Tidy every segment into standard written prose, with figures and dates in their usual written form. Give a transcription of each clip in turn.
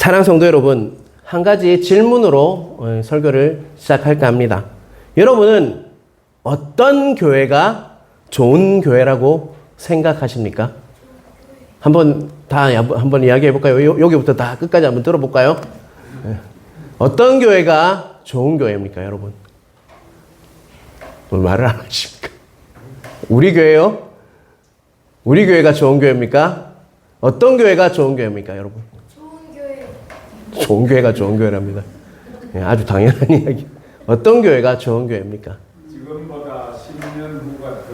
사랑하는 성도 여러분, 한 가지 질문으로 설교를 시작할까 합니다. 여러분은 어떤 교회가 좋은 교회라고 생각하십니까? 한번 이야기해 볼까요? 여기부터 다 끝까지 한번 들어볼까요? 어떤 교회가 좋은 교회입니까, 여러분? 왜 말을 안 하십니까? 우리 교회요? 우리 교회가 좋은 교회입니까? 어떤 교회가 좋은 교회입니까, 여러분? 좋은 교회. 좋은 교회가 좋은 교회랍니다. 아주 당연한 이야기. 어떤 교회가 좋은 교회입니까? 지금보다 10년 후가 더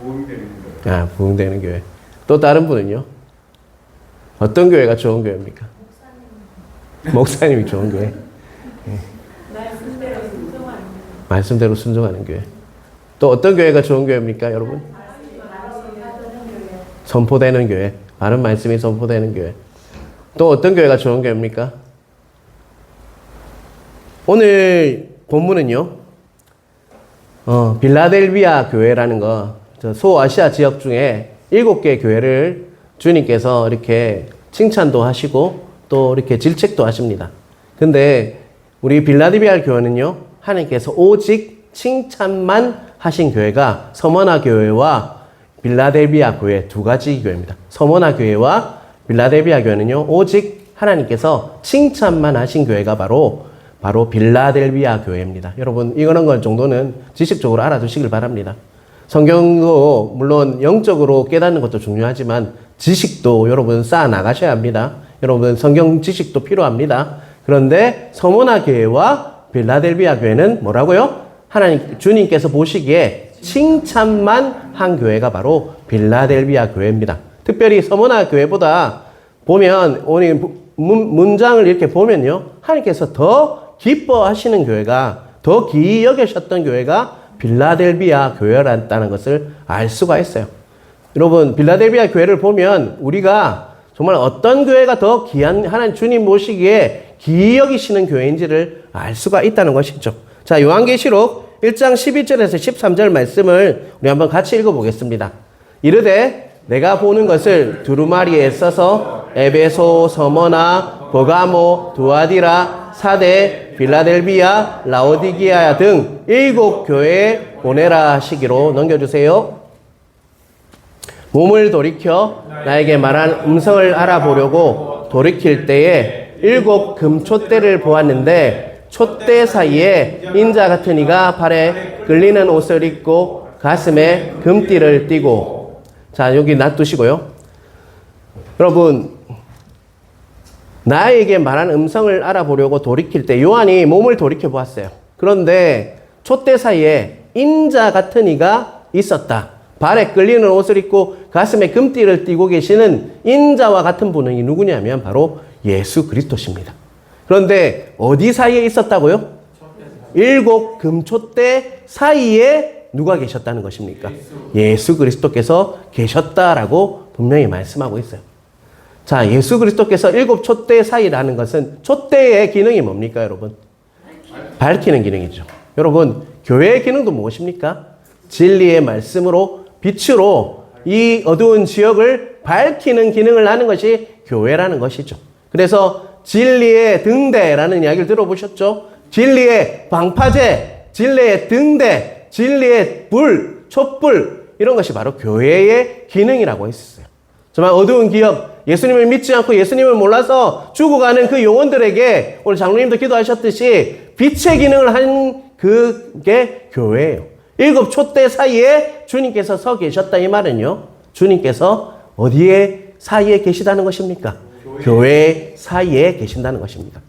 부흥되는 거예요. 부흥되는 교회. 또 다른 분은요? 어떤 교회가 좋은 교회입니까? 목사님이 좋은 교회. 말씀대로 순종하는 말씀대로 순종하는 교회. 또 어떤 교회가 좋은 교회입니까, 여러분? 선포되는 교회. 바른 말씀이 선포되는 교회. 또 어떤 교회가 좋은 교회입니까? 오늘 본문은요, 빌라델비아 교회라는 소아시아 지역 중에 7개 교회를 주님께서 이렇게 칭찬도 하시고 또 이렇게 질책도 하십니다. 근데 우리 빌라델비아 교회는요, 하나님께서 오직 칭찬만 하신 교회가 서머나 교회와 빌라델비아 교회 두 가지 교회입니다. 서머나 교회와 빌라델비아 교회는요, 오직 하나님께서 칭찬만 하신 교회가 바로 빌라델비아 교회입니다. 여러분, 이거는 정도는 지식적으로 알아두시길 바랍니다. 성경도 물론 영적으로 깨닫는 것도 중요하지만 지식도 여러분 쌓아 나가셔야 합니다. 여러분, 성경 지식도 필요합니다. 그런데 서머나 교회와 빌라델비아 교회는 뭐라고요? 주님께서 보시기에 칭찬만 한 교회가 바로 빌라델비아 교회입니다. 특별히 서머나 교회보다 보면 오늘 문장을 이렇게 보면요, 하나님께서 더 기뻐하시는 교회가, 더 기이 여기셨던 교회가 빌라델비아 교회라는 것을 알 수가 있어요. 여러분, 빌라델비아 교회를 보면 우리가 정말 어떤 교회가 더 귀한, 하나님 주님 모시기에 기이 여기시는 교회인지를 알 수가 있다는 것이죠. 자, 요한계시록 1장 12절에서 13절 말씀을 우리 한번 같이 읽어보겠습니다. 이르되 내가 보는 것을 두루마리에 써서 에베소, 서머나, 버가모, 두아디라, 사데, 빌라델비아, 라오디게아 등 7교회에 보내라 하시기로 넘겨주세요. 몸을 돌이켜 나에게 말한 음성을 알아보려고 돌이킬 때에 7 금촛대를 보았는데 촛대 사이에 인자 같은 이가 발에 끌리는 옷을 입고 가슴에 금띠를 띠고. 자, 여기 놔두시고요. 여러분, 나에게 말한 음성을 알아보려고 돌이킬 때 요한이 몸을 돌이켜 보았어요. 그런데 촛대 사이에 인자 같은 이가 있었다. 발에 끌리는 옷을 입고 가슴에 금띠를 띠고 계시는 인자와 같은 분이 누구냐면 바로 예수 그리스도십니다. 그런데 어디 사이에 있었다고요? 7 금촛대 사이에 누가 계셨다는 것입니까? 예수 그리스도께서 계셨다라고 분명히 말씀하고 있어요. 자, 예수 그리스도께서 7 촛대 사이라는 것은, 촛대의 기능이 뭡니까, 여러분? 밝히는 기능이죠. 여러분, 교회의 기능도 무엇입니까? 진리의 말씀으로, 빛으로 이 어두운 지역을 밝히는 기능을 하는 것이 교회라는 것이죠. 그래서 진리의 등대라는 이야기를 들어보셨죠? 진리의 방파제, 진리의 등대, 진리의 불, 촛불, 이런 것이 바로 교회의 기능이라고 했었어요. 정말 어두운 기업, 예수님을 믿지 않고 예수님을 몰라서 죽어가는 그 영혼들에게 오늘 장로님도 기도하셨듯이 빛의 기능을 한 그게 교회예요. 7 촛대 사이에 주님께서 서 계셨다, 이 말은요, 주님께서 어디에 사이에 계시다는 것입니까? 교회 사이에 계신다는 것입니다.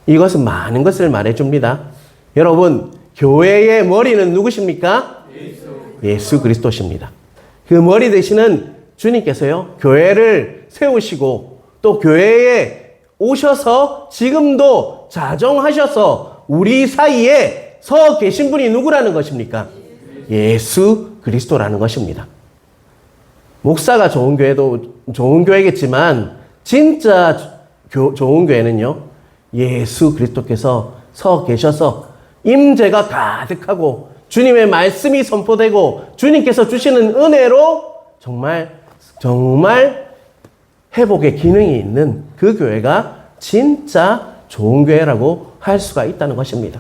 이것은 많은 것을 말해줍니다. 여러분, 교회의 머리는 누구십니까? 예수 그리스도십니다. 그 머리 되시는 주님께서요, 교회를 세우시고 또 교회에 오셔서 지금도 자정하셔서 우리 사이에 서 계신 분이 누구라는 것입니까? 예수 그리스도라는 것입니다. 목사가 좋은 교회도 좋은 교회겠지만 진짜 좋은 교회는요, 예수 그리스도께서 서 계셔서 임재가 가득하고 주님의 말씀이 선포되고 주님께서 주시는 은혜로 정말 회복의 기능이 있는 그 교회가 진짜 좋은 교회라고 할 수가 있다는 것입니다.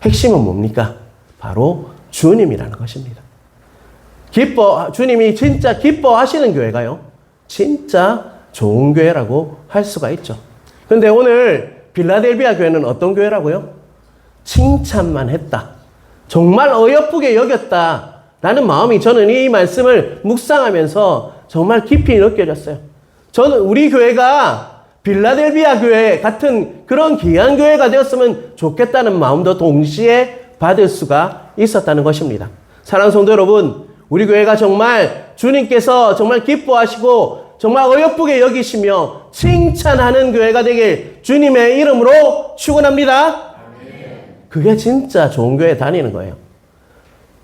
핵심은 뭡니까? 바로 주님이라는 것입니다. 주님이 진짜 기뻐하시는 교회가요, 진짜 좋은 교회라고 할 수가 있죠. 근데 오늘 빌라델비아 교회는 어떤 교회라고요? 칭찬만 했다. 정말 어여쁘게 여겼다. 라는 마음이 저는 이 말씀을 묵상하면서 정말 깊이 느껴졌어요. 저는 우리 교회가 빌라델비아 교회 같은 그런 귀한 교회가 되었으면 좋겠다는 마음도 동시에 받을 수가 있었다는 것입니다. 사랑하는 성도 여러분, 우리 교회가 정말 주님께서 정말 기뻐하시고 정말 어여쁘게 여기시며 칭찬하는 교회가 되길 주님의 이름으로 축원합니다. 그게 진짜 좋은 교회 다니는 거예요.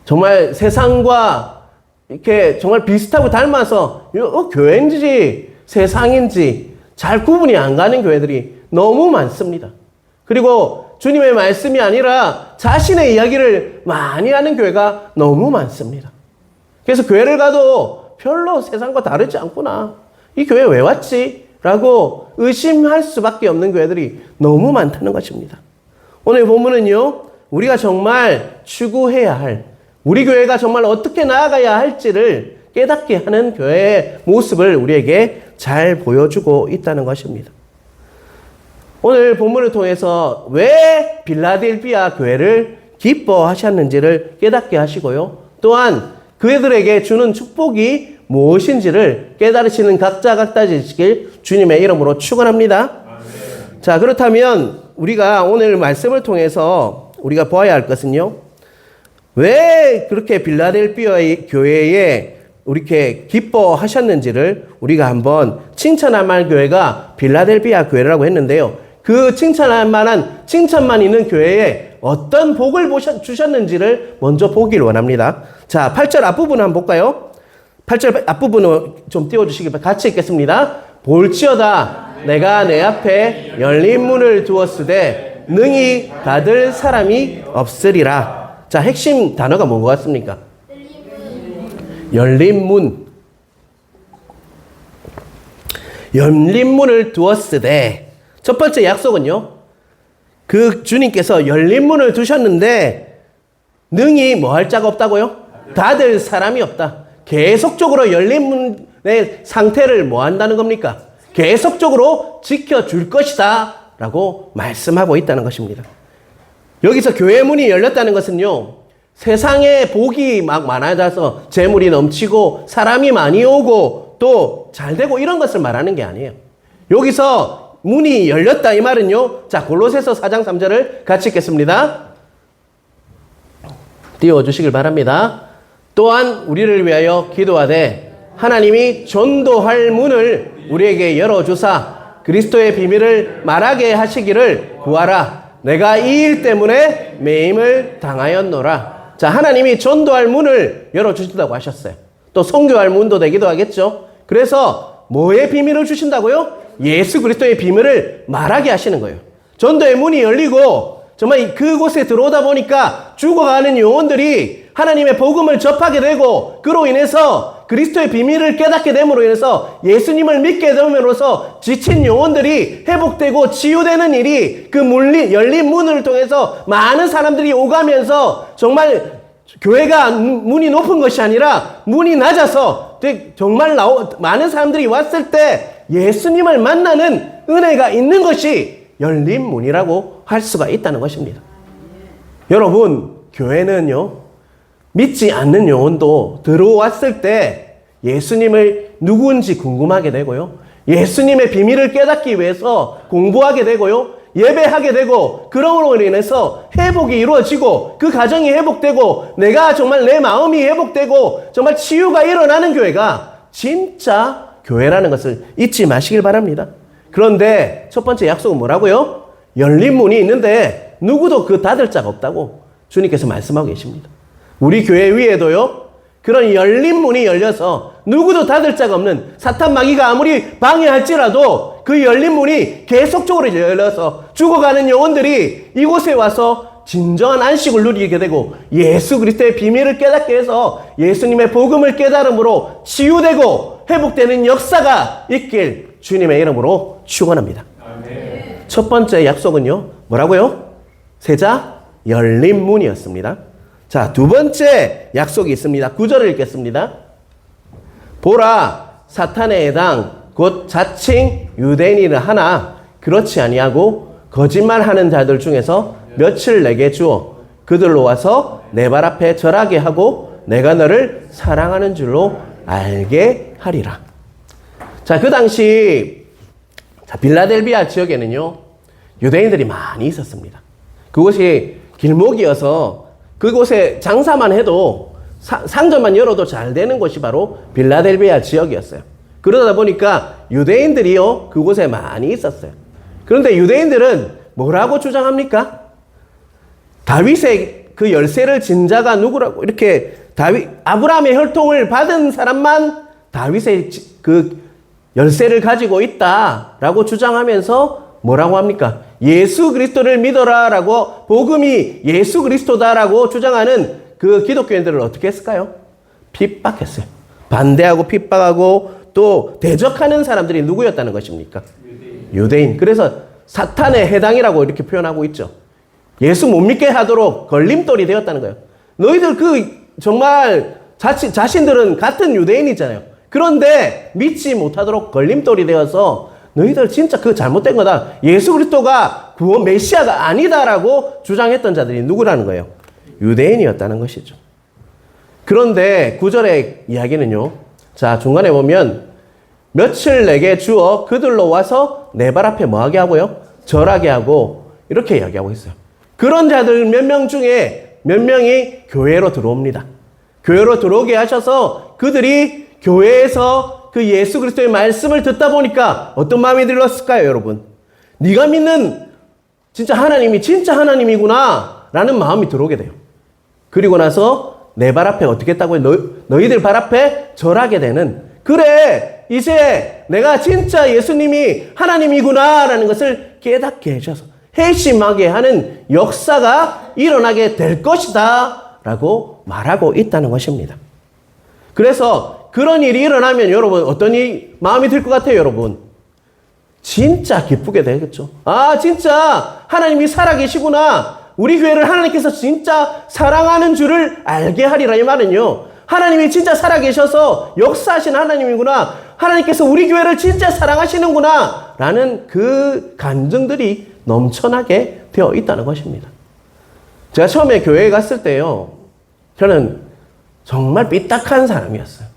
정말 세상과 이렇게 정말 비슷하고 닮아서 교회인지 세상인지 잘 구분이 안 가는 교회들이 너무 많습니다. 그리고 주님의 말씀이 아니라 자신의 이야기를 많이 하는 교회가 너무 많습니다. 그래서 교회를 가도 별로 세상과 다르지 않구나. 이 교회 왜 왔지? 라고 의심할 수밖에 없는 교회들이 너무 많다는 것입니다. 오늘 본문은요, 우리가 정말 추구해야 할, 우리 교회가 정말 어떻게 나아가야 할지를 깨닫게 하는 교회의 모습을 우리에게 잘 보여주고 있다는 것입니다. 오늘 본문을 통해서 왜 빌라델비아 교회를 기뻐하셨는지를 깨닫게 하시고요. 또한 그들에게 주는 축복이 무엇인지를 깨달으시는 각자지시길 주님의 이름으로 축원합니다. 자, 그렇다면 우리가 오늘 말씀을 통해서 우리가 보아야 할 것은요, 왜 그렇게 빌라델비아 교회에 이렇게 기뻐하셨는지를 우리가 한번 칭찬할 만한 교회가 빌라델비아 교회라고 했는데요. 그 칭찬할 만한 칭찬만 있는 교회에 어떤 복을 주셨는지를 먼저 보길 원합니다. 자, 8절 앞부분 한번 볼까요? 8절 앞부분을 좀 띄워주시기 바랍니다. 같이 읽겠습니다. 볼지어다 내가 내 앞에 열린 문을 두었으되 능히 닫을 사람이 없으리라. 자, 핵심 단어가 뭔 것 같습니까? 열린 문. 열린 문을 두었으되, 첫 번째 약속은요, 그 주님께서 열린 문을 두셨는데 능히 뭐 할 자가 없다고요? 닫을 사람이 없다. 계속적으로 열린 문의 상태를 뭐 한다는 겁니까? 계속적으로 지켜줄 것이다 라고 말씀하고 있다는 것입니다. 여기서 교회 문이 열렸다는 것은요, 세상에 복이 막 많아져서 재물이 넘치고 사람이 많이 오고 또 잘되고 이런 것을 말하는 게 아니에요. 여기서 문이 열렸다 이 말은요, 자, 골로새서 4장 3절을 같이 읽겠습니다. 띄워주시길 바랍니다. 또한 우리를 위하여 기도하되 하나님이 전도할 문을 우리에게 열어주사 그리스도의 비밀을 말하게 하시기를 구하라. 내가 이 일 때문에 매임을 당하였노라. 자, 하나님이 전도할 문을 열어주신다고 하셨어요. 또 선교할 문도 되기도 하겠죠. 그래서 뭐의 비밀을 주신다고요? 예수 그리스도의 비밀을 말하게 하시는 거예요. 전도의 문이 열리고 정말 그곳에 들어오다 보니까 죽어가는 영혼들이 하나님의 복음을 접하게 되고, 그로 인해서 그리스도의 비밀을 깨닫게 됨으로 인해서 예수님을 믿게 됨으로써 지친 영혼들이 회복되고 치유되는 일이 그 열린 문을 통해서 많은 사람들이 오가면서 정말 교회가 문이 높은 것이 아니라 문이 낮아서 정말 많은 사람들이 왔을 때 예수님을 만나는 은혜가 있는 것이 열린 문이라고 할 수가 있다는 것입니다. 여러분, 교회는요, 믿지 않는 영혼도 들어왔을 때 예수님을 누구인지 궁금하게 되고요, 예수님의 비밀을 깨닫기 위해서 공부하게 되고요, 예배하게 되고, 그럼으로 인해서 회복이 이루어지고 그 가정이 회복되고 내가 정말 내 마음이 회복되고 정말 치유가 일어나는 교회가 진짜 교회라는 것을 잊지 마시길 바랍니다. 그런데 첫 번째 약속은 뭐라고요? 열린 문이 있는데 누구도 그 닫을 자가 없다고 주님께서 말씀하고 계십니다. 우리 교회 위에도요, 그런 열린 문이 열려서 누구도 닫을 자가 없는, 사탄 마귀가 아무리 방해할지라도 그 열린 문이 계속적으로 열려서 죽어가는 영혼들이 이곳에 와서 진정한 안식을 누리게 되고 예수 그리스도의 비밀을 깨닫게 해서 예수님의 복음을 깨달음으로 치유되고 회복되는 역사가 있길 주님의 이름으로 축원합니다. 첫 번째 약속은요, 뭐라고요? 세자 열린 문이었습니다. 자, 두 번째 약속이 있습니다. 9절을 읽겠습니다. 보라, 사탄의 해당 곧 자칭 유대인이라 하나 그렇지 아니하고 거짓말하는 자들 중에서 며칠 내게 주어 그들로 와서 내 발 앞에 절하게 하고 내가 너를 사랑하는 줄로 알게 하리라. 자, 그 당시 빌라델비아 지역에는요, 유대인들이 많이 있었습니다. 그곳이 길목이어서 그곳에 장사만 해도 상점만 열어도 잘 되는 곳이 바로 빌라델비아 지역이었어요. 그러다 보니까 유대인들이요, 그곳에 많이 있었어요. 그런데 유대인들은 뭐라고 주장합니까? 다윗의 그 열쇠를 진 자가 누구라고, 이렇게 아브라함의 혈통을 받은 사람만 다윗의 그 열쇠를 가지고 있다라고 주장하면서 뭐라고 합니까? 예수 그리스도를 믿어라라고, 복음이 예수 그리스도다라고 주장하는 그 기독교인들을 어떻게 했을까요? 핍박했어요. 반대하고 핍박하고 또 대적하는 사람들이 누구였다는 것입니까? 유대인. 그래서 사탄의 해당이라고 이렇게 표현하고 있죠. 예수 못 믿게 하도록 걸림돌이 되었다는 거예요. 너희들 정말 자신들은 같은 유대인이잖아요. 그런데 믿지 못하도록 걸림돌이 되어서 너희들 진짜 그거 잘못된 거다. 예수 그리스도가 구원 메시아가 아니다라고 주장했던 자들이 누구라는 거예요? 유대인이었다는 것이죠. 그런데 9절의 이야기는요. 자, 중간에 보면 며칠 내게 주어 그들로 와서 내 발 앞에 뭐하게 하고요? 절하게 하고 이렇게 이야기하고 있어요. 그런 자들 몇 명 중에 몇 명이 교회로 들어옵니다. 교회로 들어오게 하셔서 그들이 교회에서 그 예수 그리스도의 말씀을 듣다 보니까 어떤 마음이 들었을까요, 여러분? 네가 믿는 진짜 하나님이 진짜 하나님이구나 라는 마음이 들어오게 돼요. 그리고 나서 내 발 앞에 어떻게 했다고요? 너희들 발 앞에 절하게 되는, 그래 이제 내가 진짜 예수님이 하나님이구나 라는 것을 깨닫게 해줘서 회심하게 하는 역사가 일어나게 될 것이다 라고 말하고 있다는 것입니다. 그래서 그런 일이 일어나면 여러분 어떤 마음이 들 것 같아요, 여러분? 진짜 기쁘게 되겠죠. 아, 진짜 하나님이 살아계시구나. 우리 교회를 하나님께서 진짜 사랑하는 줄을 알게 하리라. 이 말은요, 하나님이 진짜 살아계셔서 역사하신 하나님이구나. 하나님께서 우리 교회를 진짜 사랑하시는구나 라는 그 감정들이 넘쳐나게 되어 있다는 것입니다. 제가 처음에 교회에 갔을 때요, 저는 정말 삐딱한 사람이었어요.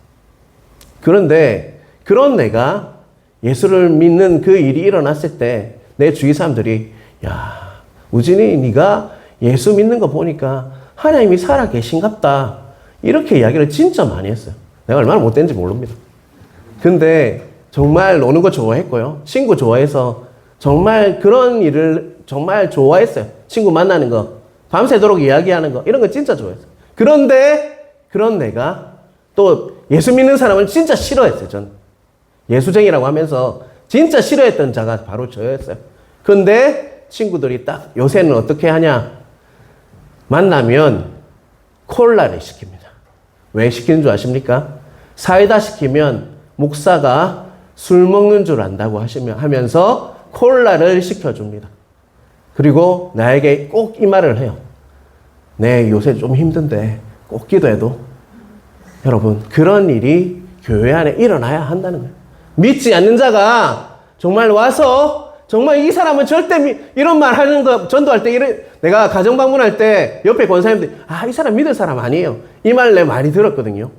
그런데 그런 내가 예수를 믿는 그 일이 일어났을 때 내 주위 사람들이, 야, 우진이 네가 예수 믿는 거 보니까 하나님이 살아 계신갑다, 이렇게 이야기를 진짜 많이 했어요. 내가 얼마나 못된지 모릅니다. 근데 정말 노는 거 좋아했고요. 친구 좋아해서 정말 그런 일을 정말 좋아했어요. 친구 만나는 거, 밤새도록 이야기하는 거, 이런 거 진짜 좋아했어요. 그런데 그런 내가 또 예수 믿는 사람을 진짜 싫어했어요. 전 예수쟁이라고 하면서 진짜 싫어했던 자가 바로 저였어요. 근데 친구들이 딱 요새는 어떻게 하냐, 만나면 콜라를 시킵니다. 왜 시키는 줄 아십니까? 사이다 시키면 목사가 술 먹는 줄 안다고 하면서 콜라를 시켜줍니다. 그리고 나에게 꼭 이 말을 해요. 네, 요새 좀 힘든데 꼭 기도해도. 여러분, 그런 일이 교회 안에 일어나야 한다는 거예요. 믿지 않는 자가 정말 와서, 정말 이 사람은 절대 이런 말 하는 거, 전도할 때, 내가 가정 방문할 때 옆에 권사님들이, 아, 이 사람 믿을 사람 아니에요, 이 말 내가 많이 들었거든요.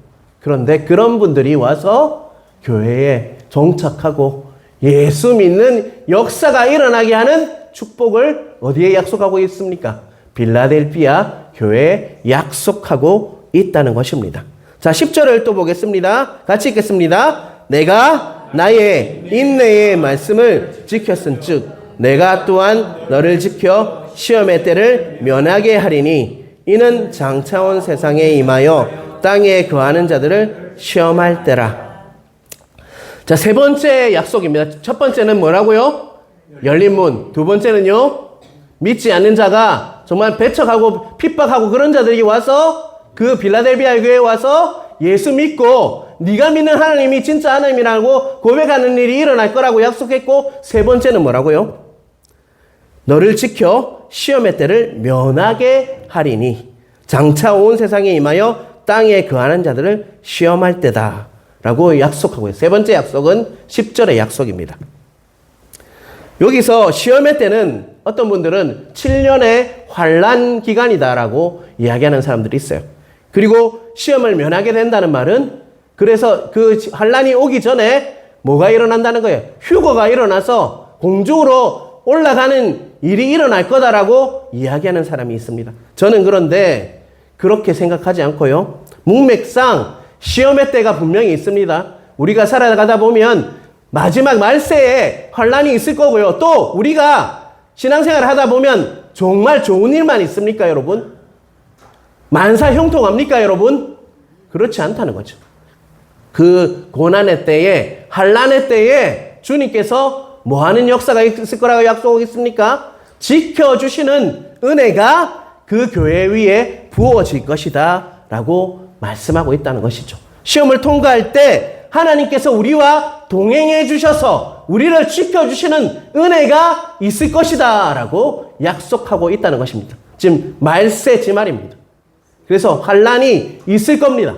그런데 그런 분들이 와서 교회에 정착하고 예수 믿는 역사가 일어나게 하는 축복을 어디에 약속하고 있습니까? 빌라델피아 교회에 약속하고 있다는 것입니다. 자, 10절을 또 보겠습니다. 같이 읽겠습니다. 내가 나의 인내의 말씀을 지켰은 즉 내가 또한 너를 지켜 시험의 때를 면하게 하리니 이는 장차 온 세상에 임하여 땅에 거하는 자들을 시험할 때라. 자, 세 번째 약속입니다. 첫 번째는 뭐라고요? 열린 문. 두 번째는요, 믿지 않는 자가 정말 배척하고 핍박하고 그런 자들이 와서 그 빌라델비아 교회에 와서 예수 믿고 네가 믿는 하나님이 진짜 하나님이라고 고백하는 일이 일어날 거라고 약속했고, 세 번째는 뭐라고요? 너를 지켜 시험의 때를 면하게 하리니 장차 온 세상에 임하여 땅에 거하는 자들을 시험할 때다 라고 약속하고 있어요. 세 번째 약속은 10절의 약속입니다. 여기서 시험의 때는 어떤 분들은 7년의 환난 기간이다라고 이야기하는 사람들이 있어요. 그리고 시험을 면하게 된다는 말은, 그래서 그 환난이 오기 전에 뭐가 일어난다는 거예요? 휴거가 일어나서 공중으로 올라가는 일이 일어날 거다라고 이야기하는 사람이 있습니다. 저는 그런데 그렇게 생각하지 않고요. 문맥상 시험의 때가 분명히 있습니다. 우리가 살아가다 보면 마지막 말세에 환난이 있을 거고요. 또 우리가 신앙생활을 하다 보면 정말 좋은 일만 있습니까, 여러분? 만사 형통합니까, 여러분? 그렇지 않다는 거죠. 그 고난의 때에, 환난의 때에 주님께서 뭐 하는 역사가 있을 거라고 약속했습니까? 지켜주시는 은혜가 그 교회 위에 부어질 것이다 라고 말씀하고 있다는 것이죠. 시험을 통과할 때 하나님께서 우리와 동행해 주셔서 우리를 지켜주시는 은혜가 있을 것이다 라고 약속하고 있다는 것입니다. 지금 말세지 말입니다. 그래서 환난이 있을 겁니다.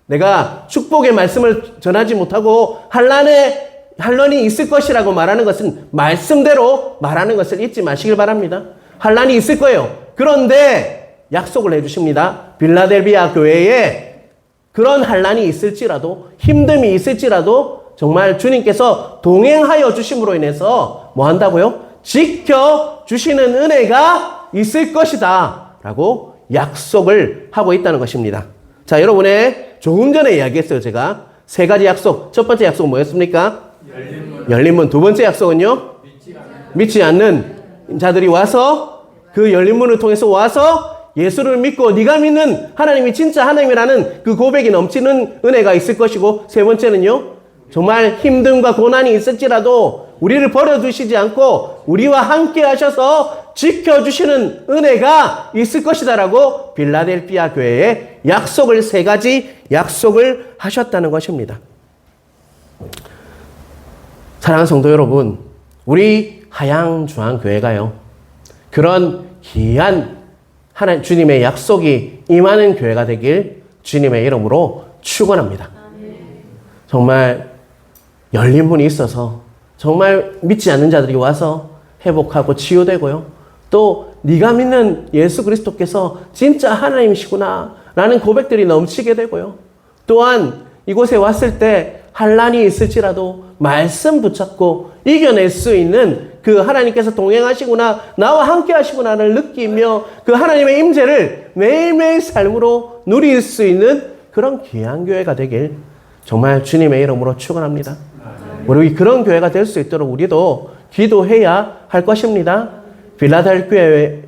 내가 축복의 말씀을 전하지 못하고 환난이 있을 것이라고 말하는 것은 말씀대로 말하는 것을 잊지 마시길 바랍니다. 환난이 있을 거예요. 그런데 약속을 해주십니다. 빌라델비아 교회에 그런 환난이 있을지라도, 힘듦이 있을지라도 정말 주님께서 동행하여 주심으로 인해서 뭐 한다고요? 지켜주시는 은혜가 있을 것이다 라고 약속을 하고 있다는 것입니다. 자, 여러분의 조금 전에 이야기했어요. 제가 세 가지 약속. 첫 번째 약속은 뭐였습니까? 열린 문. 두 번째 약속은요? 믿지 않는 자들이 와서 그 열린 문을 통해서 와서 예수를 믿고 네가 믿는 하나님이 진짜 하나님이라는 그 고백이 넘치는 은혜가 있을 것이고, 세 번째는요, 정말 힘듦과 고난이 있을지라도 우리를 버려두시지 않고 우리와 함께 하셔서 지켜주시는 은혜가 있을 것이다라고 빌라델비아 교회에 약속을, 세 가지 약속을 하셨다는 것입니다. 사랑하는 성도 여러분, 우리 하양중앙교회가요, 그런 귀한 주님의 약속이 임하는 교회가 되길 주님의 이름으로 축원합니다. 정말 열린 문이 있어서 정말 믿지 않는 자들이 와서 회복하고 치유되고요. 또 네가 믿는 예수 그리스도께서 진짜 하나님이시구나 라는 고백들이 넘치게 되고요. 또한 이곳에 왔을 때 환난이 있을지라도 말씀 붙잡고 이겨낼 수 있는 그 하나님께서 동행하시구나, 나와 함께 하시구나를 느끼며 그 하나님의 임재를 매일매일 삶으로 누릴 수 있는 그런 귀한 교회가 되길 정말 주님의 이름으로 축원합니다. 우리 그런 교회가 될 수 있도록 우리도 기도해야 할 것입니다. 빌라델비아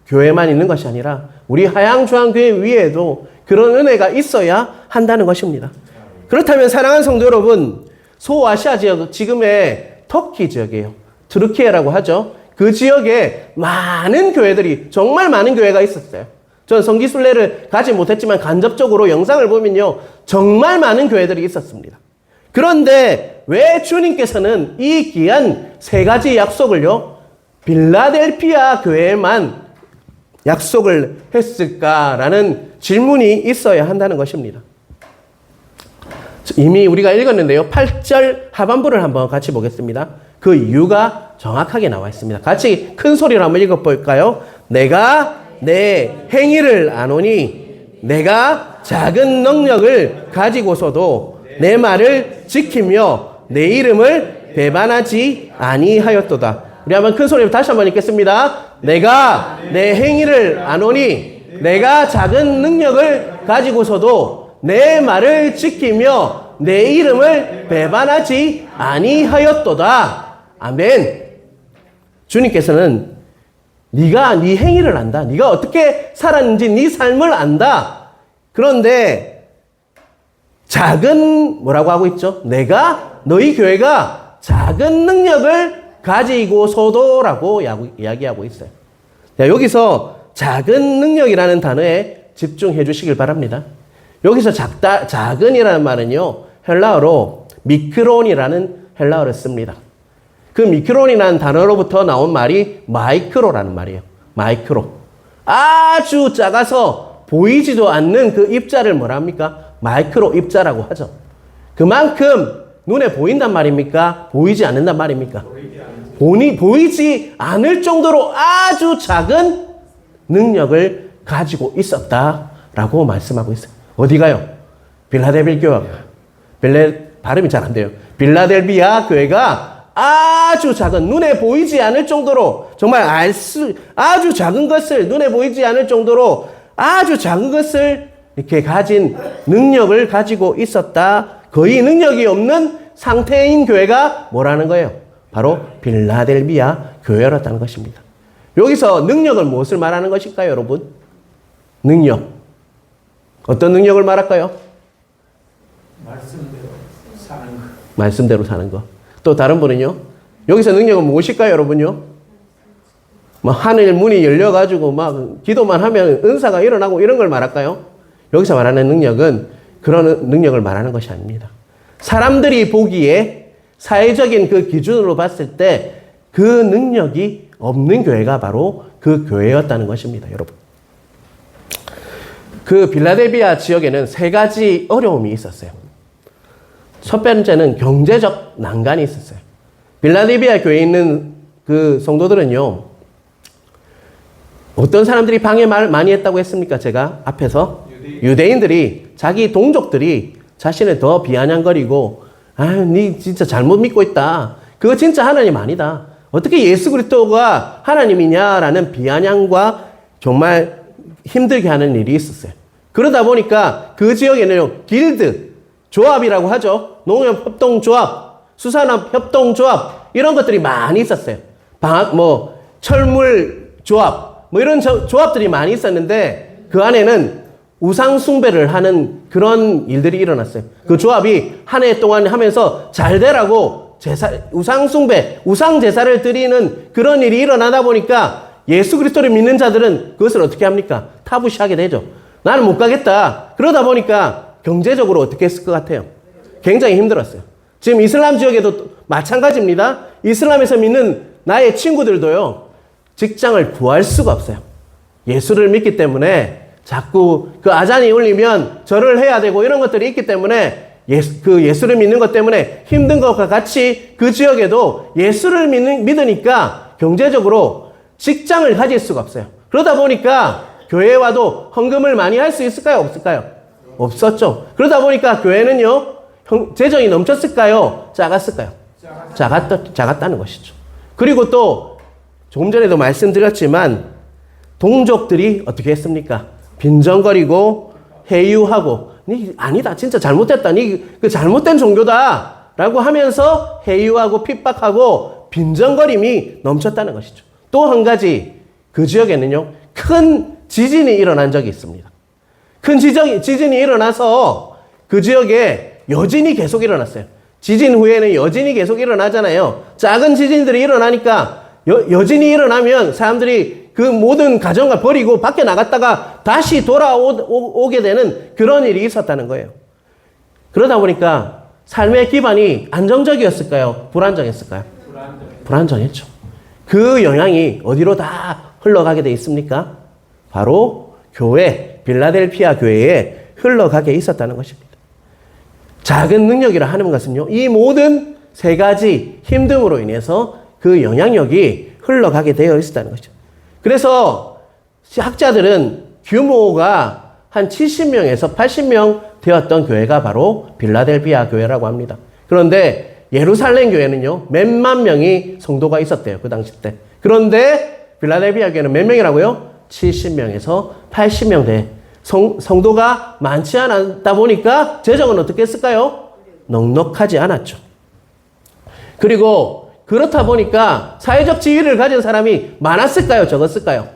교회만 있는 것이 아니라 우리 하양중앙교회 위에도 그런 은혜가 있어야 한다는 것입니다. 그렇다면 사랑하는 성도 여러분, 소아시아 지역, 지금의 터키 지역이에요. 트르키예라고 하죠. 그 지역에 많은 교회들이, 정말 많은 교회가 있었어요. 저는 성지순례를 가지 못했지만 간접적으로 영상을 보면요, 정말 많은 교회들이 있었습니다. 그런데 왜 주님께서는 이 귀한 세 가지 약속을요, 빌라델비아 교회에만 약속을 했을까라는 질문이 있어야 한다는 것입니다. 이미 우리가 읽었는데요, 8절 하반부를 한번 같이 보겠습니다. 그 이유가 정확하게 나와 있습니다. 같이 큰 소리로 한번 읽어볼까요? 내가 내 행위를 아노니 내가 작은 능력을 가지고서도 내 말을 지키며 내 이름을 배반하지 아니하였도다. 우리 한번 큰 소리로 다시 한번 읽겠습니다. 내가 내 행위를 아노니 내가 작은 능력을 가지고서도 내 말을 지키며 내 이름을 배반하지 아니하였도다. 아멘. 주님께서는 네가 네 행위를 안다. 네가 어떻게 살았는지 네 삶을 안다. 그런데 작은 뭐라고 하고 있죠? 내가 너희 교회가 작은 능력을 가지고서도라고 이야기하고 있어요. 여기서 작은 능력이라는 단어에 집중해 주시길 바랍니다. 여기서 작은이라는 말은요, 헬라어로 미크론이라는 헬라어를 씁니다. 그 미크론이라는 단어로부터 나온 말이 마이크로라는 말이에요. 마이크로. 아주 작아서 보이지도 않는 그 입자를 뭐라 합니까? 마이크로 입자라고 하죠. 그만큼 눈에 보인단 말입니까? 보이지 않는단 말입니까? 보이지 않을 정도로 아주 작은 능력을 가지고 있었다라고 말씀하고 있어요. 어디가요? 빌라델비아 교회. 발음이 잘 안 돼요. 빌라델비아 교회가 아주 작은, 눈에 보이지 않을 정도로, 정말 아주 작은 것을, 눈에 보이지 않을 정도로 아주 작은 것을 이렇게 가진 능력을 가지고 있었다. 거의 능력이 없는 상태인 교회가 뭐라는 거예요? 바로 빌라델비아 교회였다는 것입니다. 여기서 능력은 무엇을 말하는 것일까요, 여러분? 능력. 어떤 능력을 말할까요? 말씀대로 사는 것. 말씀대로 사는 것. 또 다른 분은요? 여기서 능력은 무엇일까요, 여러분요? 뭐 하늘 문이 열려가지고 막 기도만 하면 은사가 일어나고 이런 걸 말할까요? 여기서 말하는 능력은 그런 능력을 말하는 것이 아닙니다. 사람들이 보기에 사회적인 그 기준으로 봤을 때 그 능력이 없는 교회가 바로 그 교회였다는 것입니다, 여러분. 그 빌라델비아 지역에는 세 가지 어려움이 있었어요. 첫 번째는 경제적 난간이 있었어요. 빌라델비아 교회에 있는 그 성도들은요, 어떤 사람들이 방해를 많이 했다고 했습니까? 제가 앞에서 유대인들이, 자기 동족들이 자신을 더 비아냥거리고, 아유, 니 진짜 잘못 믿고 있다. 그거 진짜 하나님 아니다. 어떻게 예수 그리스도가 하나님이냐라는 비아냥과 정말 힘들게 하는 일이 있었어요. 그러다 보니까 그 지역에는 길드, 조합이라고 하죠. 농협협동조합, 수산업협동조합 이런 것들이 많이 있었어요. 철물조합 이런 조합들이 많이 있었는데 그 안에는 우상 숭배를 하는 그런 일들이 일어났어요. 그 조합이 한 해 동안 하면서 잘 되라고 우상 숭배, 우상 제사를 드리는 그런 일이 일어나다 보니까 예수 그리스도를 믿는 자들은 그것을 어떻게 합니까? 타부시하게 되죠. 나는 못 가겠다. 그러다 보니까 경제적으로 어떻게 했을 것 같아요? 굉장히 힘들었어요. 지금 이슬람 지역에도 마찬가지입니다. 이슬람에서 믿는 나의 친구들도요, 직장을 구할 수가 없어요. 예수를 믿기 때문에 자꾸 그 아잔이 울리면 절을 해야 되고 이런 것들이 있기 때문에 예수를 믿는 것 때문에 힘든 것과 같이 그 지역에도 예수를 믿으니까 경제적으로 직장을 가질 수가 없어요. 그러다 보니까 교회에 와도 헌금을 많이 할 수 있을까요? 없을까요? 없었죠. 그러다 보니까 교회는요, 재정이 넘쳤을까요? 작았을까요? 작았다는 것이죠. 그리고 또 조금 전에도 말씀드렸지만 동족들이 어떻게 했습니까? 빈정거리고 해유하고 니 아니다, 진짜 잘못됐다, 니 그 잘못된 종교다 라고 하면서 해유하고 핍박하고 빈정거림이 넘쳤다는 것이죠. 또 한 가지, 그 지역에는요, 큰 지진이 일어난 적이 있습니다. 큰 지진이 일어나서 그 지역에 여진이 계속 일어났어요. 지진 후에는 여진이 계속 일어나잖아요. 작은 지진들이 일어나니까 여진이 일어나면 사람들이 그 모든 가정을 버리고 밖에 나갔다가 다시 돌아오게 되는 그런 일이 있었다는 거예요. 그러다 보니까 삶의 기반이 안정적이었을까요? 불안정했을까요? 불안정했죠. 그 영향이 어디로 다 흘러가게 돼 있습니까? 바로 교회, 빌라델피아 교회에 흘러가게 있었다는 것입니다. 작은 능력이라 하는 것은요, 이 모든 세 가지 힘듦으로 인해서 그 영향력이 흘러가게 되어 있었다는 거죠. 그래서 학자들은 규모가 한 70명에서 80명 되었던 교회가 바로 빌라델피아 교회라고 합니다. 그런데 예루살렘 교회는요, 몇만 명이 성도가 있었대요, 그 당시 때. 그런데 빌라델피아 교회는 몇 명이라고요? 70명에서 80명 돼. 성도가 많지 않았다 보니까 재정은 어떻게 했을까요? 넉넉하지 않았죠. 그리고 그렇다 보니까 사회적 지위를 가진 사람이 많았을까요? 적었을까요?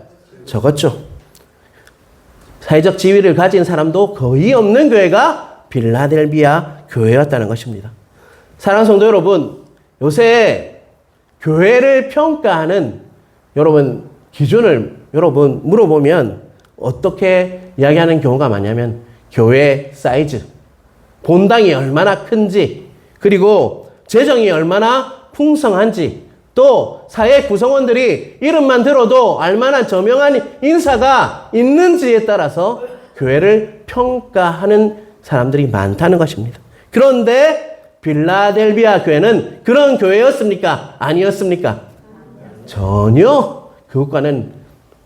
적었죠. 사회적 지위를 가진 사람도 거의 없는 교회가 빌라델비아 교회였다는 것입니다. 사랑하는 성도 여러분, 요새 교회를 평가하는 여러분 기준을 여러분 물어보면 어떻게 이야기하는 경우가 많냐면 교회 사이즈, 본당이 얼마나 큰지, 그리고 재정이 얼마나 풍성한지, 또 사회 구성원들이 이름만 들어도 알만한 저명한 인사가 있는지에 따라서 교회를 평가하는 사람들이 많다는 것입니다. 그런데 빌라델비아 교회는 그런 교회였습니까? 아니었습니까? 전혀 그것과는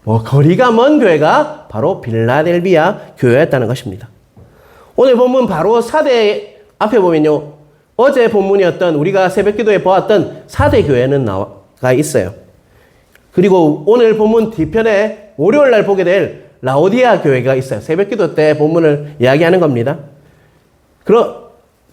거리가 먼 교회가 바로 빌라델비아 교회였다는 것입니다. 오늘 본문 바로 4대 앞에 보면요, 어제 본문이었던 우리가 새벽기도에 보았던 4대 교회는 나와 있어요. 그리고 오늘 본문 뒤편에 월요일 날 보게 될 라오디아 교회가 있어요. 새벽기도 때 본문을 이야기하는 겁니다.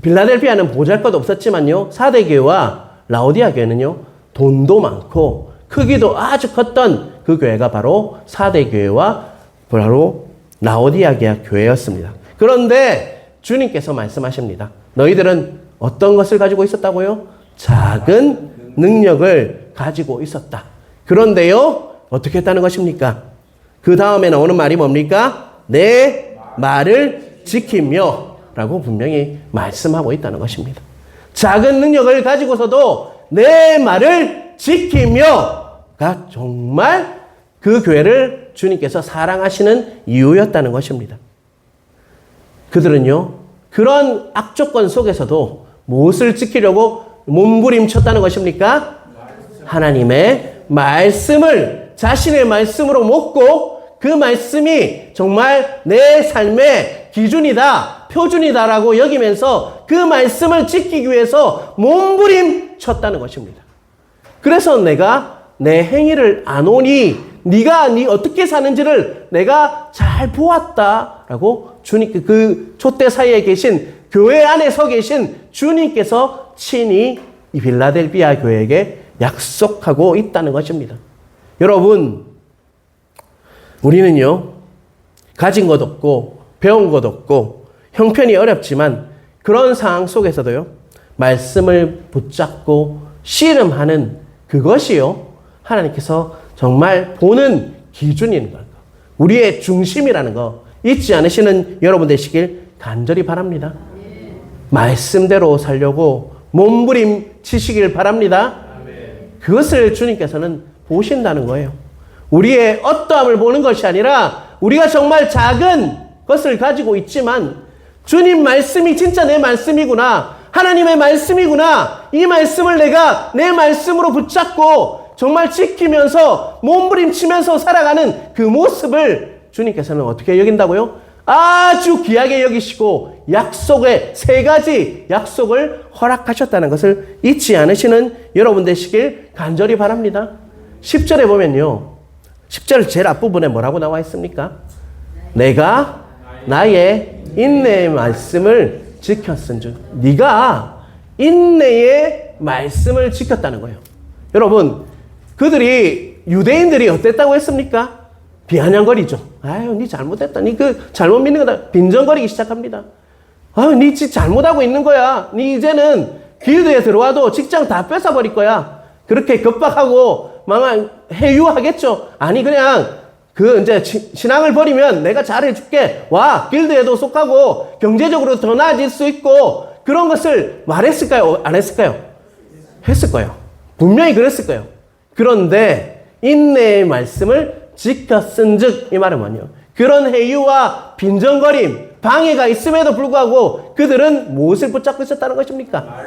빌라델비아는 보잘것 없었지만요, 4대 교회와 라오디아 교회는요, 돈도 많고 크기도 아주 컸던 그 교회가 바로 4대 교회와 바로 라오디아 교회였습니다. 그런데 주님께서 말씀하십니다. 너희들은 어떤 것을 가지고 있었다고요? 작은 능력을 가지고 있었다. 그런데요, 어떻게 했다는 것입니까? 그 다음에 나오는 말이 뭡니까? 내 말을 지키며 라고 분명히 말씀하고 있다는 것입니다. 작은 능력을 가지고서도 내 말을 지키며가 정말 그 교회를 주님께서 사랑하시는 이유였다는 것입니다. 그들은요, 그런 악조건 속에서도 무엇을 지키려고 몸부림쳤다는 것입니까? 하나님의 말씀을 자신의 말씀으로 먹고 그 말씀이 정말 내 삶의 기준이다, 표준이다라고 여기면서 그 말씀을 지키기 위해서 몸부림쳤다는 것입니다. 그래서 내가 내 행위를 아노니 네가 어떻게 사는지를 내가 잘 보았다라고 주님, 그 촛대 사이에 계신 교회 안에 서 계신 주님께서 친히 이 빌라델비아 교회에게 약속하고 있다는 것입니다. 여러분, 우리는요, 가진 것 없고 배운 것 없고 형편이 어렵지만 그런 상황 속에서도요, 말씀을 붙잡고 씨름하는 그것이요, 하나님께서 정말 보는 기준인 것, 우리의 중심이라는 거 잊지 않으시는 여러분 되시길 간절히 바랍니다. 말씀대로 살려고 몸부림치시길 바랍니다. 그것을 주님께서는 보신다는 거예요. 우리의 어떠함을 보는 것이 아니라 우리가 정말 작은 것을 가지고 있지만 주님 말씀이 진짜 내 말씀이구나, 하나님의 말씀이구나, 이 말씀을 내가 내 말씀으로 붙잡고 정말 지키면서 몸부림치면서 살아가는 그 모습을 주님께서는 어떻게 여긴다고요? 아주 귀하게 여기시고 약속의 3가지 약속을 허락하셨다는 것을 잊지 않으시는 여러분 되시길 간절히 바랍니다. 10절에 보면요, 10절 제일 앞부분에 뭐라고 나와 있습니까? 내가 나의 인내의 말씀을 지켰은즉. 네가 인내의 말씀을 지켰다는 거예요. 여러분, 그들이 유대인들이 어땠다고 했습니까? 비아냥거리죠. 아유, 니 잘못했다. 니 그 잘못 믿는 거다. 빈정거리기 시작합니다. 아유, 니 진짜 잘못하고 있는 거야. 니 이제는 길드에 들어와도 직장 다 뺏어버릴 거야. 그렇게 겁박하고 해유하겠죠. 아니, 그냥 이제 신앙을 버리면 내가 잘해줄게. 와, 길드에도 속하고 경제적으로 더 나아질 수 있고, 그런 것을 말했을까요? 안 했을까요? 했을 거예요. 분명히 그랬을 거예요. 그런데 인내의 말씀을 지켰은즉, 이 말은 뭐냐? 그런 해유와 빈정거림, 방해가 있음에도 불구하고 그들은 무엇을 붙잡고 있었다는 것입니까?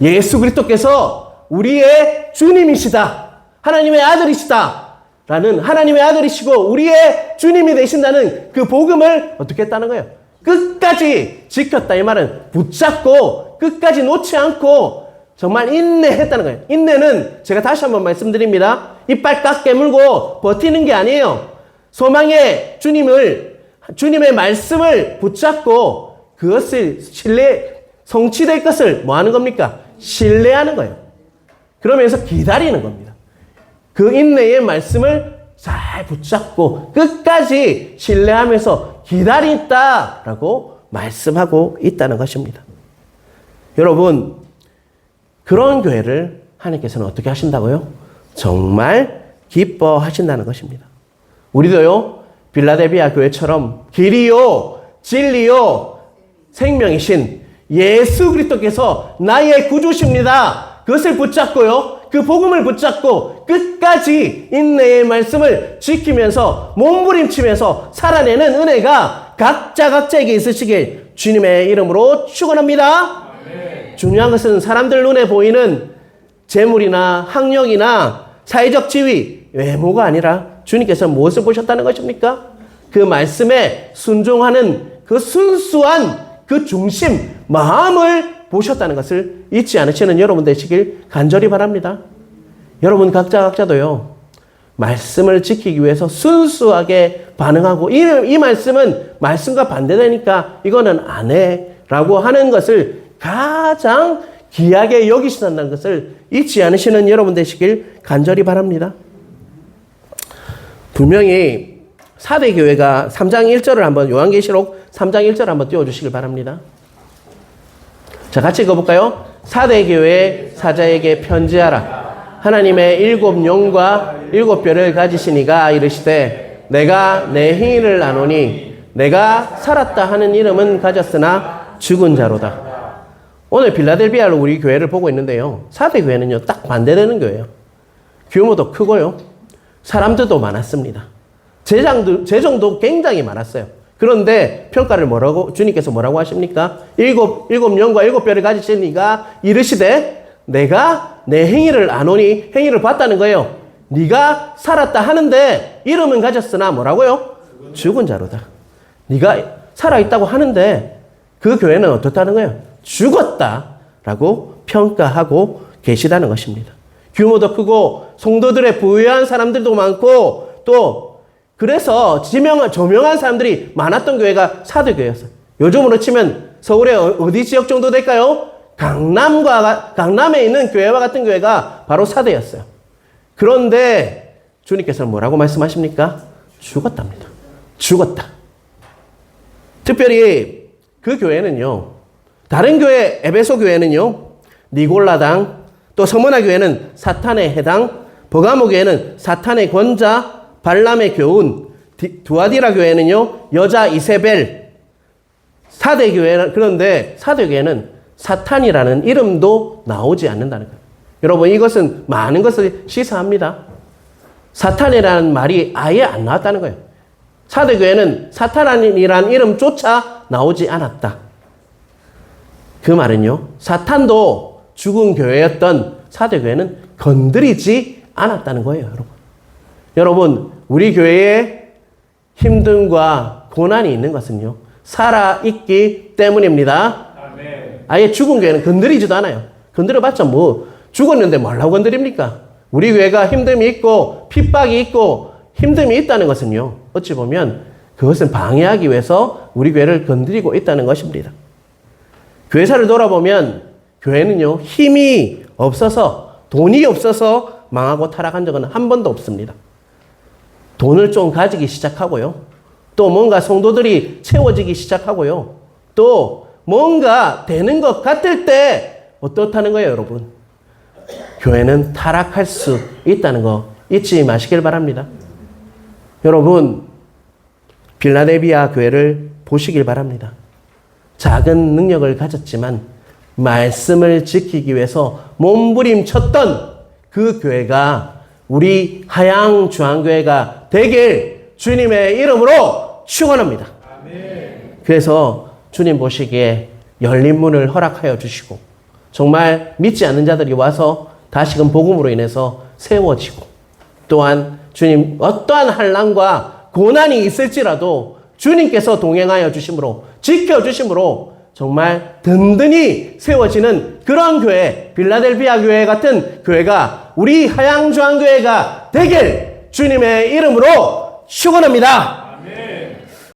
예수 그리스도께서 우리의 주님이시다, 하나님의 아들이시다 라는, 하나님의 아들이시고 우리의 주님이 되신다는 그 복음을 어떻게 했다는 거예요? 끝까지 지켰다. 이 말은 붙잡고 끝까지 놓지 않고 정말 인내했다는 거예요. 인내는 제가 다시 한번 말씀드립니다. 이빨 깍 깨물고 버티는 게 아니에요. 소망의 주님의 말씀을 붙잡고 그것을 성취될 것을 뭐 하는 겁니까? 신뢰하는 거예요. 그러면서 기다리는 겁니다. 그 인내의 말씀을 잘 붙잡고 끝까지 신뢰하면서 기다린다라고 말씀하고 있다는 것입니다. 여러분, 그런 교회를 하나님께서는 어떻게 하신다고요? 정말 기뻐하신다는 것입니다. 우리도요, 빌라델비아 교회처럼 길이요, 진리요, 생명이신 예수 그리스도께서 나의 구주십니다. 그것을 붙잡고요, 그 복음을 붙잡고 끝까지 인내의 말씀을 지키면서 몸부림치면서 살아내는 은혜가 각자에게 있으시길 주님의 이름으로 축원합니다. 중요한 것은 사람들 눈에 보이는 재물이나 학력이나 사회적 지위, 외모가 아니라 주님께서 무엇을 보셨다는 것입니까? 그 말씀에 순종하는 그 순수한 그 중심, 마음을 보셨다는 것을 잊지 않으시는 여러분 되시길 간절히 바랍니다. 여러분 각자도요, 말씀을 지키기 위해서 순수하게 반응하고 이 말씀은 말씀과 반대되니까 이거는 안 해라고 하는 것을 가장 귀하게 여기신다는 것을 잊지 않으시는 여러분 되시길 간절히 바랍니다. 분명히 4대 교회가 3장 1절을 한번 요한계시록 3장 1절을 한번 띄워주시길 바랍니다. 자, 같이 읽어볼까요? 4대 교회 사자에게 편지하라. 하나님의 7 영과 7 뼈를 가지신 이가 이르시되 내가 내 행위를 아노니 내가 살았다 하는 이름은 가졌으나 죽은 자로다. 오늘 빌라델비아로 우리 교회를 보고 있는데요, 4대 교회는요 딱 반대되는 교회예요. 규모도 크고요, 사람들도 많았습니다. 재정도 굉장히 많았어요. 그런데 평가를 주님께서 뭐라고 하십니까? 7 영과 7 뼈를 가지신 이가 이르시되 내가 내 행위를 아노니, 행위를 봤다는 거예요. 네가 살았다 하는데 이름은 가졌으나 뭐라고요? 죽은 자로다. 네가 살아있다고 하는데 그 교회는 어떻다는 거예요? 죽었다라고 평가하고 계시다는 것입니다. 규모도 크고 성도들의 부유한 사람들도 많고 또 그래서 조명한 사람들이 많았던 교회가 4대 교회였어요. 요즘으로 치면 서울의 어디 지역 정도 될까요? 강남에 있는 교회와 같은 교회가 바로 4대였어요. 그런데 주님께서는 뭐라고 말씀하십니까? 죽었답니다. 죽었다. 특별히 그 교회는요, 다른 교회, 에베소 교회는요, 니골라당, 또 서머나 교회는 사탄의 해당, 버가모 교회는 사탄의 권자, 발람의 교훈, 두아디라 교회는요, 여자 이세벨, 4대 교회는, 그런데 4대 교회는 사탄이라는 이름도 나오지 않는다는 거예요. 여러분, 이것은 많은 것을 시사합니다. 사탄이라는 말이 아예 안 나왔다는 거예요. 4대 교회는 사탄이라는 이름조차 나오지 않았다. 그 말은요, 사탄도 죽은 교회였던 4대 교회는 건드리지 않았다는 거예요, 여러분. 여러분, 우리 교회에 힘듦과 고난이 있는 것은요, 살아있기 때문입니다. 아멘. 아예 죽은 교회는 건드리지도 않아요. 건드려봤자 뭐, 죽었는데 뭐라고 건드립니까? 우리 교회가 힘듦이 있고, 핍박이 있고, 힘듦이 있다는 것은요, 어찌 보면 그것은 방해하기 위해서 우리 교회를 건드리고 있다는 것입니다. 교회사를 돌아보면 교회는요, 힘이 없어서, 돈이 없어서 망하고 타락한 적은 한 번도 없습니다. 돈을 좀 가지기 시작하고요, 또 뭔가 성도들이 채워지기 시작하고요, 또 뭔가 되는 것 같을 때 어떻다는 거예요, 여러분? 교회는 타락할 수 있다는 거 잊지 마시길 바랍니다. 여러분, 빌라델비아 교회를 보시길 바랍니다. 작은 능력을 가졌지만 말씀을 지키기 위해서 몸부림쳤던 그 교회가 우리 하양중앙교회가 되길 주님의 이름으로 축원합니다. 그래서 주님 보시기에 열린 문을 허락하여 주시고 정말 믿지 않는 자들이 와서 다시금 복음으로 인해서 세워지고, 또한 주님 어떠한 환난과 고난이 있을지라도 주님께서 동행하여 주심으로, 지켜주심으로 정말 든든히 세워지는 그런 교회, 빌라델비아 교회 같은 교회가 우리 하양중앙교회가 되길 주님의 이름으로 축원합니다.